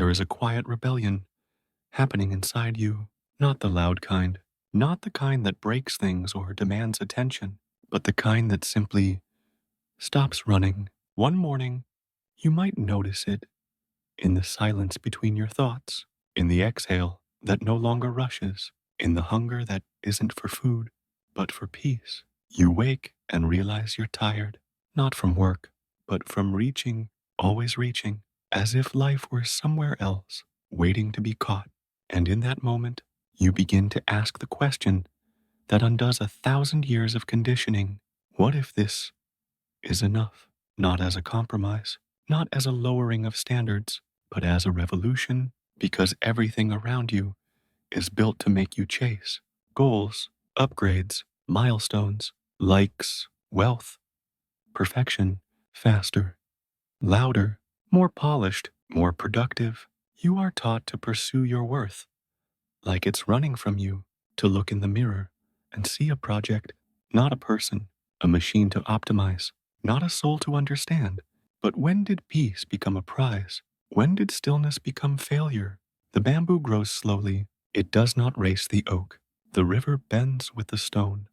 There is a quiet rebellion happening inside you, not the loud kind, not the kind that breaks things or demands attention, but the kind that simply stops running. One morning, you might notice it in the silence between your thoughts, in the exhale that no longer rushes, in the hunger that isn't for food, but for peace. You wake and realize you're tired, not from work, but from reaching, always reaching, as if life were somewhere else, waiting to be caught. And in that moment, you begin to ask the question that undoes 1,000 years of conditioning. What if this is enough? Not as a compromise, not as a lowering of standards, but as a revolution, because everything around you is built to make you chase goals, upgrades, milestones, likes, wealth, perfection, faster, louder, more polished, more productive. You are taught to pursue your worth like it's running from you, to look in the mirror and see a project, not a person, a machine to optimize, not a soul to understand. But when did peace become a prize? When did stillness become failure? The bamboo grows slowly. It does not race the oak. The river bends with the stone.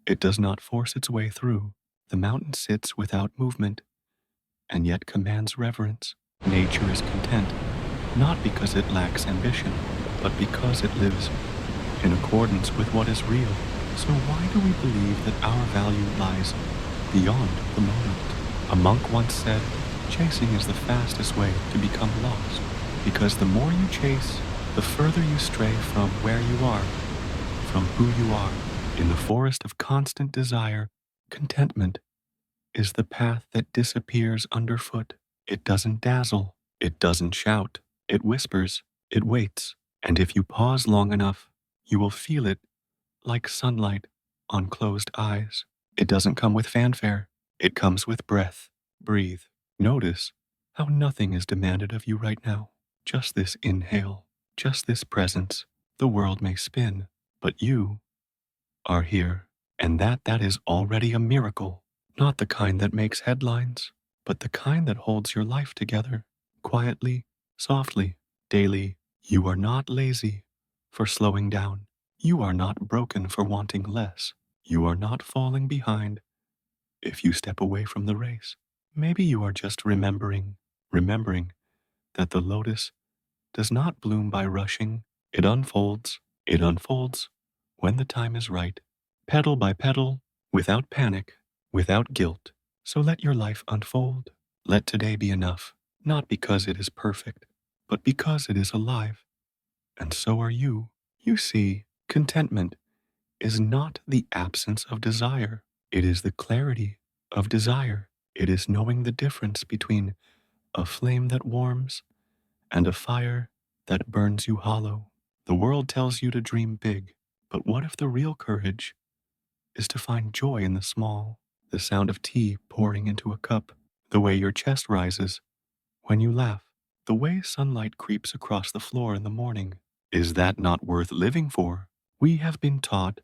It does not force its way through. The mountain sits without movement, and yet commands reverence. Nature is content, not because it lacks ambition, but because it lives in accordance with what is real. So why do we believe that our value lies beyond the moment? A monk once said, chasing is the fastest way to become lost, because the more you chase, the further you stray from where you are, from who you are. In the forest of constant desire, contentment is the path that disappears underfoot. It doesn't dazzle, it doesn't shout, it whispers, it waits. And if you pause long enough, you will feel it like sunlight on closed eyes. It doesn't come with fanfare. It comes with breath. Breathe. Notice how nothing is demanded of you right now. Just this inhale, just this presence. The world may spin, but you are here. And that is already a miracle. Not the kind that makes headlines, but the kind that holds your life together. Quietly, softly, daily. You are not lazy for slowing down. You are not broken for wanting less. You are not falling behind if you step away from the race. Maybe you are just remembering that the lotus does not bloom by rushing. It unfolds when the time is right, petal by petal, without panic, without guilt. So let your life unfold. Let today be enough, not because it is perfect, but because it is alive. And so are you. You see, contentment is not the absence of desire. It is the clarity of desire. It is knowing the difference between a flame that warms and a fire that burns you hollow. The world tells you to dream big, but what if the real courage is to find joy in the small, the sound of tea pouring into a cup, the way your chest rises when you laugh, the way sunlight creeps across the floor in the morning? Is that not worth living for? We have been taught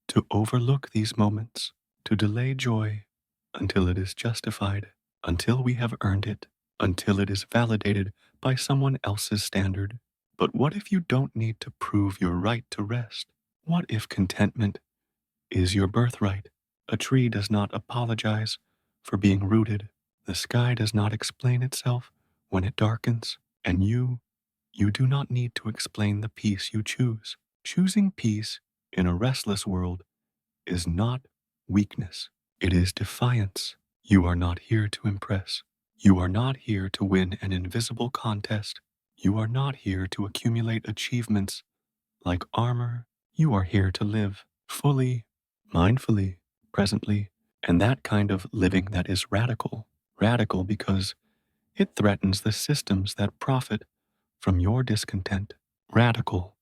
to overlook these moments, to delay joy until it is justified, until we have earned it, until it is validated by someone else's standard. But what if you don't need to prove your right to rest? What if contentment is your birthright? A tree does not apologize for being rooted. The sky does not explain itself when it darkens. And you do not need to explain the peace you choose. Choosing peace in a restless world is not weakness. It is defiance. You are not here to impress. You are not here to win an invisible contest. You are not here to accumulate achievements like armor. You are here to live fully, mindfully, presently, and that kind of living that is radical. Radical because it threatens the systems that profit from your discontent. Radical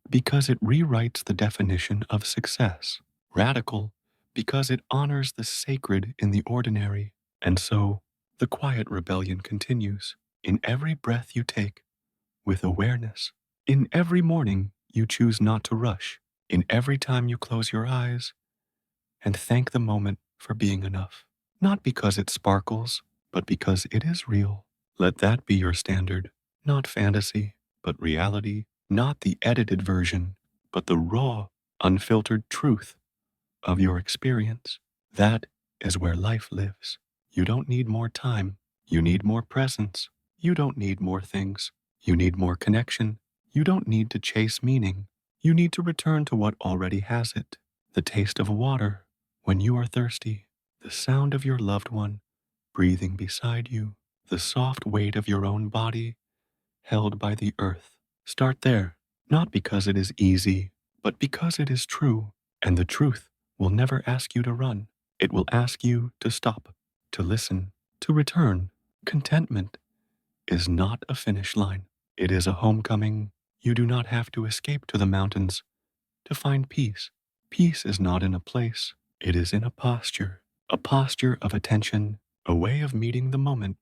because it rewrites the definition of success. Radical because it honors the sacred in the ordinary. And so, the quiet rebellion continues in every breath you take with awareness. In every morning you choose not to rush. In every time you close your eyes and thank the moment for being enough. Not because it sparkles, but because it is real. Let that be your standard. not fantasy, but reality, not the edited version, but the raw, unfiltered truth of your experience. That is where life lives. You don't need more time. You need more presence. You don't need more things. You need more connection. You don't need to chase meaning. You need to return to what already has it. The taste of water when you are thirsty, the sound of your loved one breathing beside you, the soft weight of your own body held by the earth. Start there, not because it is easy, but because it is true. And the truth will never ask you to run. It will ask you to stop, to listen, to return. Contentment is not a finish line. It is a homecoming. You do not have to escape to the mountains to find peace. Peace is not in a place. It is in a posture of attention, a way of meeting the moment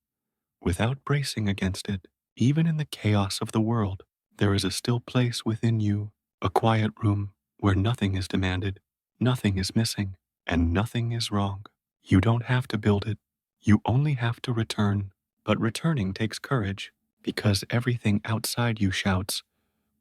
without bracing against it. Even in the chaos of the world, there is a still place within you, a quiet room where nothing is demanded, nothing is missing, and nothing is wrong. You don't have to build it. You only have to return. But returning takes courage because everything outside you shouts,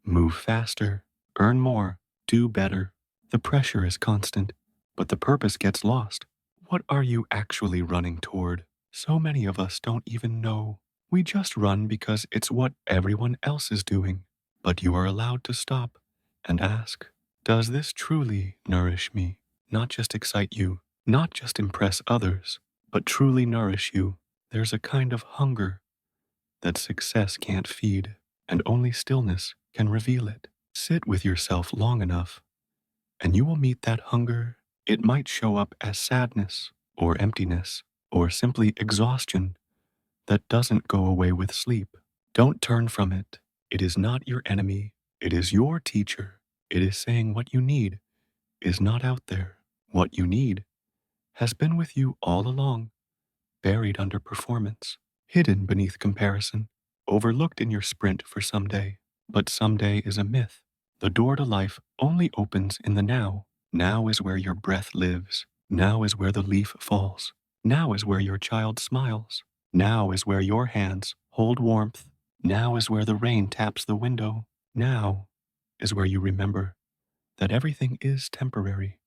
move faster, earn more, do better. The pressure is constant, but the purpose gets lost. What are you actually running toward? So many of us don't even know. We just run because it's what everyone else is doing. But you are allowed to stop and ask, does this truly nourish me? Not just excite you, not just impress others, but truly nourish you. There's a kind of hunger that success can't feed, and only stillness can reveal it. Sit with yourself long enough, and you will meet that hunger. It might show up as sadness, or emptiness, or simply exhaustion that doesn't go away with sleep. Don't turn from it. It is not your enemy. It is your teacher. It is saying what you need is not out there. What you need has been with you all along, buried under performance, hidden beneath comparison, overlooked in your sprint for someday. But someday is a myth. The door to life only opens in the now. Now is where your breath lives. Now is where the leaf falls. Now is where your child smiles. Now is where your hands hold warmth. Now is where the rain taps the window. Now is where you remember that everything is temporary,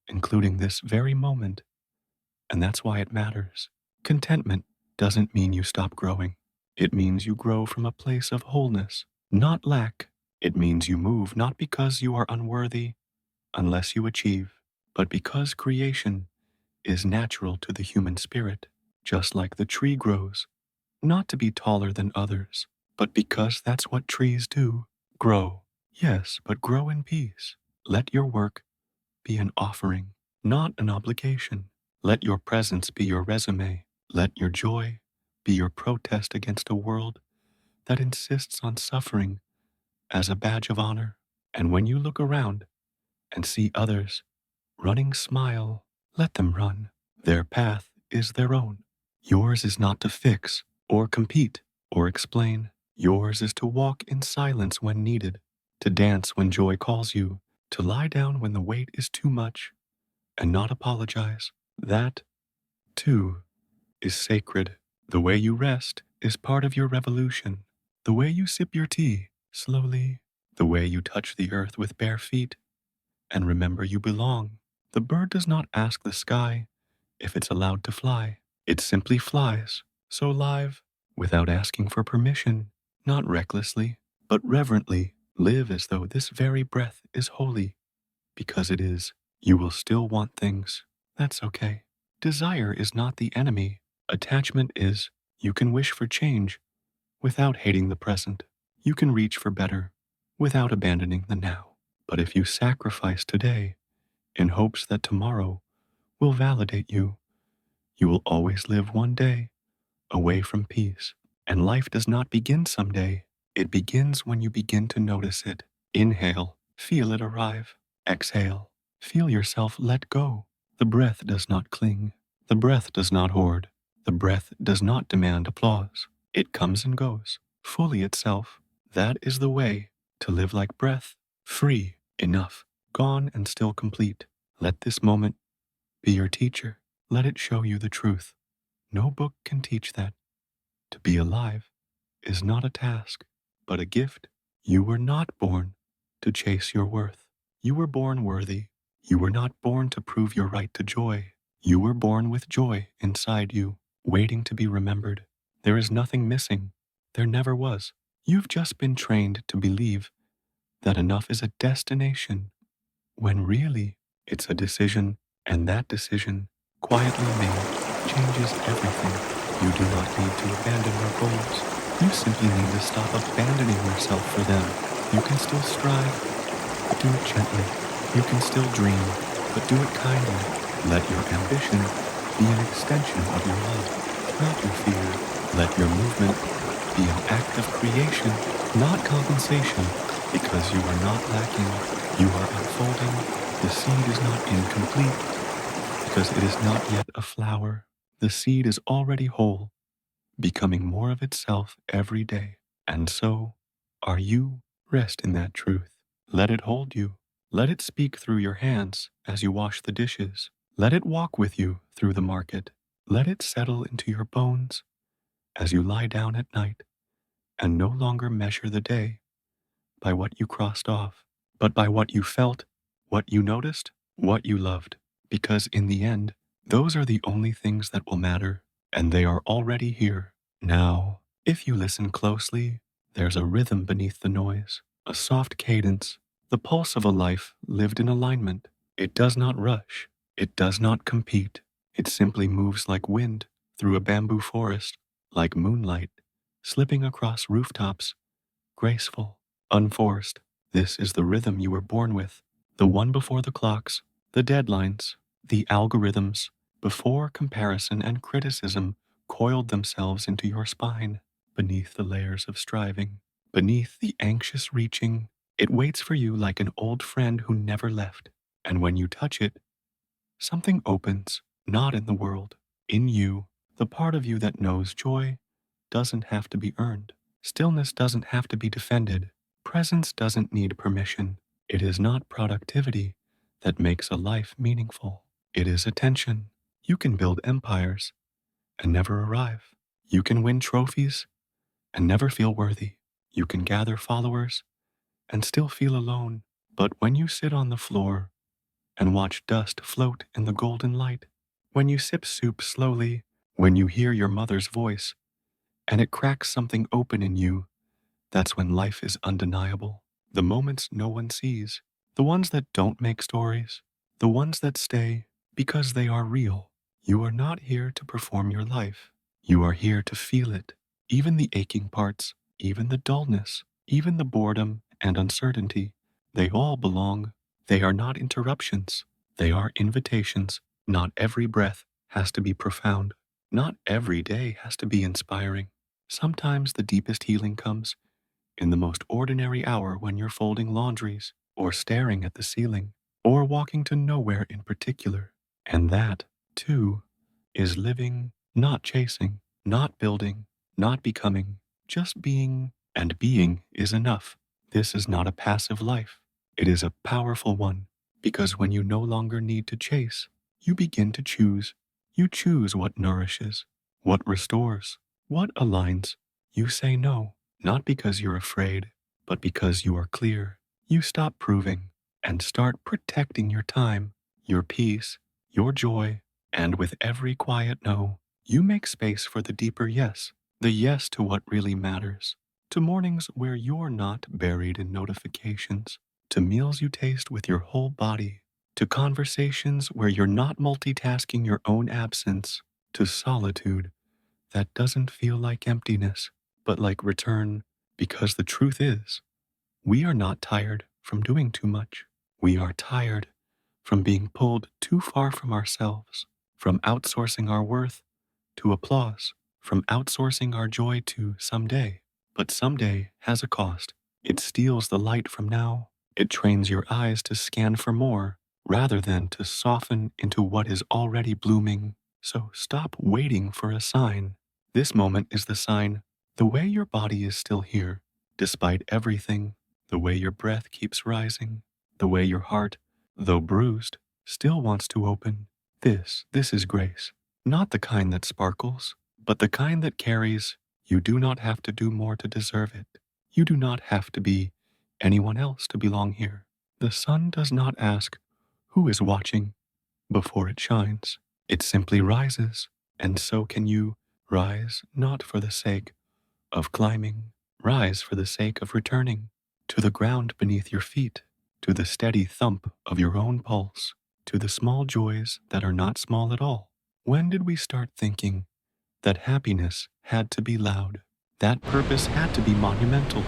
including this very moment. And that's why it matters. Contentment doesn't mean you stop growing. It means you grow from a place of wholeness, not lack. It means you move not because you are unworthy unless you achieve, but because creation is natural to the human spirit, just like the tree grows, not to be taller than others, but because that's what trees do. Grow, yes, but grow in peace. Let your work be an offering, not an obligation. Let your presence be your resume. Let your joy be your protest against a world that insists on suffering as a badge of honor. And when you look around and see others running, smile. Let them run. Their path is their own. Yours is not to fix or compete or explain. Yours is to walk in silence when needed, to dance when joy calls you, to lie down when the weight is too much, and not apologize. That, too, is sacred. The way you rest is part of your revolution. The way you sip your tea slowly, the way you touch the earth with bare feet, and remember you belong. The bird does not ask the sky if it's allowed to fly. It simply flies, so live, without asking for permission, not recklessly, but reverently. Live as though this very breath is holy, because it is. You will still want things. That's okay. Desire is not the enemy. Attachment is. You can wish for change without hating the present. You can reach for better without abandoning the now. But if you sacrifice today in hopes that tomorrow will validate you, you will always live one day away from peace. And life does not begin someday. It begins when you begin to notice it. Inhale, feel it arrive. Exhale, feel yourself let go. The breath does not cling. The breath does not hoard. The breath does not demand applause. It comes and goes, fully itself. That is the way to live like breath, free, enough, gone and still complete. Let this moment be your teacher. Let it show you the truth. No book can teach that. To be alive is not a task, but a gift. You were not born to chase your worth. You were born worthy. You were not born to prove your right to joy. You were born with joy inside you, waiting to be remembered. There is nothing missing. There never was. You've just been trained to believe that enough is a destination, when really it's a decision, and that decision, quietly made, changes everything. You do not need to abandon your goals. You simply need to stop abandoning yourself for them. You can still strive, but do it gently. You can still dream, but do it kindly. Let your ambition be an extension of your love, not your fear. Let your movement be an act of creation, not compensation, because you are not lacking. You are unfolding. The seed is not incomplete, because it is not yet a flower. The seed is already whole, becoming more of itself every day. And so are you. Rest in that truth. Let it hold you. Let it speak through your hands as you wash the dishes. Let it walk with you through the market. Let it settle into your bones as you lie down at night and no longer measure the day by what you crossed off, but by what you felt, what you noticed, what you loved. Because in the end, those are the only things that will matter, and they are already here. Now, if you listen closely, there's a rhythm beneath the noise, a soft cadence, the pulse of a life lived in alignment. It does not rush. It does not compete. It simply moves like wind through a bamboo forest, like moonlight, slipping across rooftops, graceful, unforced. This is the rhythm you were born with, the one before the clocks, the deadlines, the algorithms, before comparison and criticism coiled themselves into your spine. Beneath the layers of striving, beneath the anxious reaching, it waits for you like an old friend who never left. And when you touch it, something opens, not in the world, in you, the part of you that knows joy doesn't have to be earned. Stillness doesn't have to be defended. Presence doesn't need permission. It is not productivity that makes a life meaningful. It is attention. You can build empires and never arrive. You can win trophies and never feel worthy. You can gather followers and still feel alone. But when you sit on the floor and watch dust float in the golden light, when you sip soup slowly, when you hear your mother's voice and it cracks something open in you, that's when life is undeniable. The moments no one sees, the ones that don't make stories, the ones that stay because they are real. You are not here to perform your life. You are here to feel it, even the aching parts, even the dullness, even the boredom and uncertainty. They all belong. They are not interruptions. They are invitations. Not every breath has to be profound. Not every day has to be inspiring. Sometimes the deepest healing comes in the most ordinary hour, when you're folding laundries, or staring at the ceiling, or walking to nowhere in particular. And that, too, is living, not chasing, not building, not becoming, just being, and being is enough. This is not a passive life. It is a powerful one, because when you no longer need to chase, you begin to choose. You choose what nourishes, what restores, what aligns. You say no, not because you're afraid, but because you are clear. You stop proving and start protecting your time, your peace, your joy, and with every quiet no, you make space for the deeper yes, the yes to what really matters, to mornings where you're not buried in notifications, to meals you taste with your whole body, to conversations where you're not multitasking your own absence, to solitude that doesn't feel like emptiness, but like return. Because the truth is, we are not tired from doing too much. We are tired from being pulled too far from ourselves, from outsourcing our worth to applause, from outsourcing our joy to someday. But someday has a cost. It steals the light from now. It trains your eyes to scan for more rather than to soften into what is already blooming. So stop waiting for a sign. This moment is the sign. The way your body is still here, despite everything, the way your breath keeps rising, the way your heart, though bruised, still wants to open. This is grace. Not the kind that sparkles, but the kind that carries You do not have to do more to deserve it. You do not have to be anyone else to belong here. The sun does not ask, who is watching, before it shines. It simply rises, and so can you. Rise not for the sake of climbing, rise for the sake of returning to the ground beneath your feet, to the steady thump of your own pulse, to the small joys that are not small at all. When did we start thinking that happiness had to be loud, that purpose had to be monumental,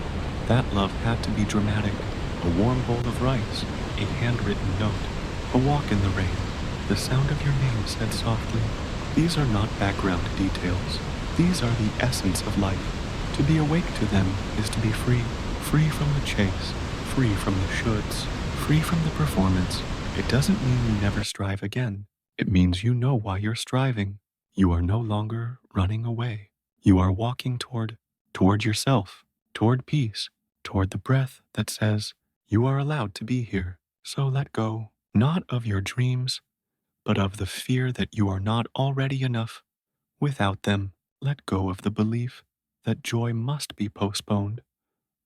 that love had to be dramatic? A warm bowl of rice, a handwritten note, a walk in the rain, the sound of your name said softly. These are not background details. These are the essence of life. To be awake to them is to be free, free from the chase, free from the shoulds, free from the performance. It doesn't mean you never strive again. It means you know why you're striving. You are no longer running away. You are walking toward yourself, toward peace, toward the breath that says, you are allowed to be here. So let go, not of your dreams, but of the fear that you are not already enough without them. Let go of the belief that joy must be postponed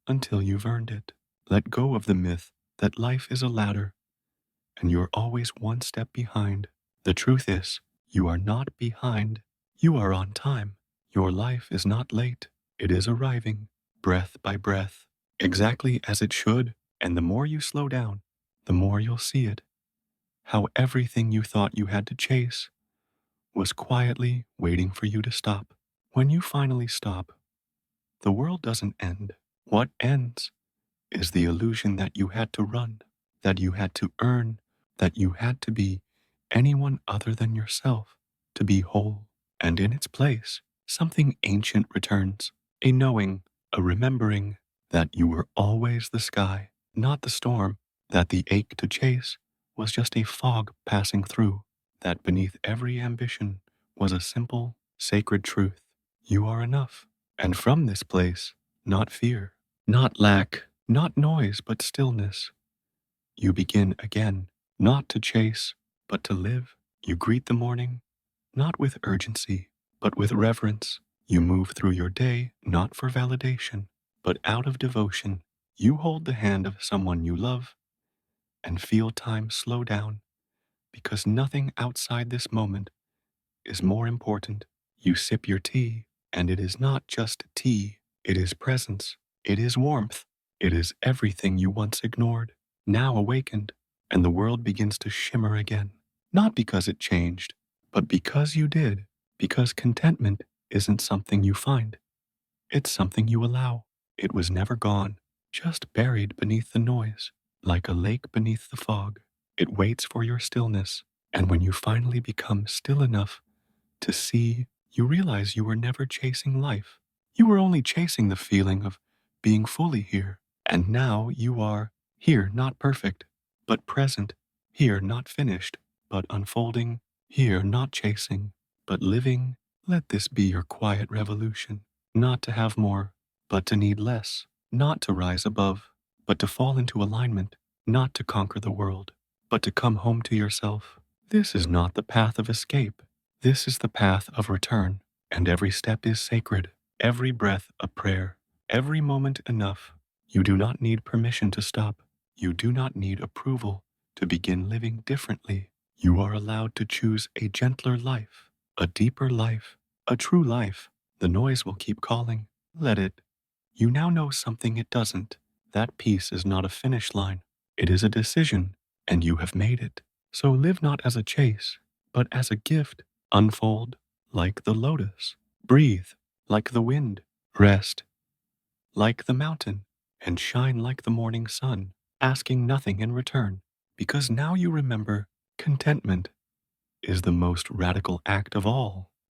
until you've earned it. Let go of the myth that life is a ladder and you're always one step behind. The truth is, you are not behind. You are on time. Your life is not late. It is arriving, breath by breath, exactly as it should. And the more you slow down, the more you'll see it. How everything you thought you had to chase was quietly waiting for you to stop. When you finally stop, the world doesn't end. What ends is the illusion that you had to run, that you had to earn, that you had to be anyone other than yourself to be whole. And in its place, something ancient returns, a knowing, a remembering that you were always the sky, not the storm, that the ache to chase was just a fog passing through, that beneath every ambition was a simple, sacred truth. You are enough. And from this place, not fear, not lack, not noise, but stillness, you begin again, not to chase, but to live. You greet the morning, not with urgency, but with reverence. You move through your day, not for validation, but out of devotion. You hold the hand of someone you love and feel time slow down because nothing outside this moment is more important. You sip your tea, and it is not just tea. It is presence. It is warmth. It is everything you once ignored, now awakened, and the world begins to shimmer again. Not because it changed, but because you did. Because contentment isn't something you find. It's something you allow. It was never gone, just buried beneath the noise, like a lake beneath the fog. It waits for your stillness, and when you finally become still enough to see, you realize you were never chasing life. You were only chasing the feeling of being fully here. And now you are here, not perfect, but present, here, not finished, but unfolding, here, not chasing, but living. Let this be your quiet revolution, not to have more, but to need less, not to rise above, but to fall into alignment, not to conquer the world, but to come home to yourself. This is not the path of escape. This is the path of return, and every step is sacred, every breath a prayer, every moment enough. You do not need permission to stop. You do not need approval to begin living differently. You are allowed to choose a gentler life, a deeper life, a true life. The noise will keep calling. Let it. You now know something it doesn't. That peace is not a finish line. It is a decision, and you have made it. So live not as a chase, but as a gift. Unfold like the lotus. Breathe like the wind. Rest like the mountain. And shine like the morning sun, asking nothing in return. Because now you remember contentment is the most radical act of all.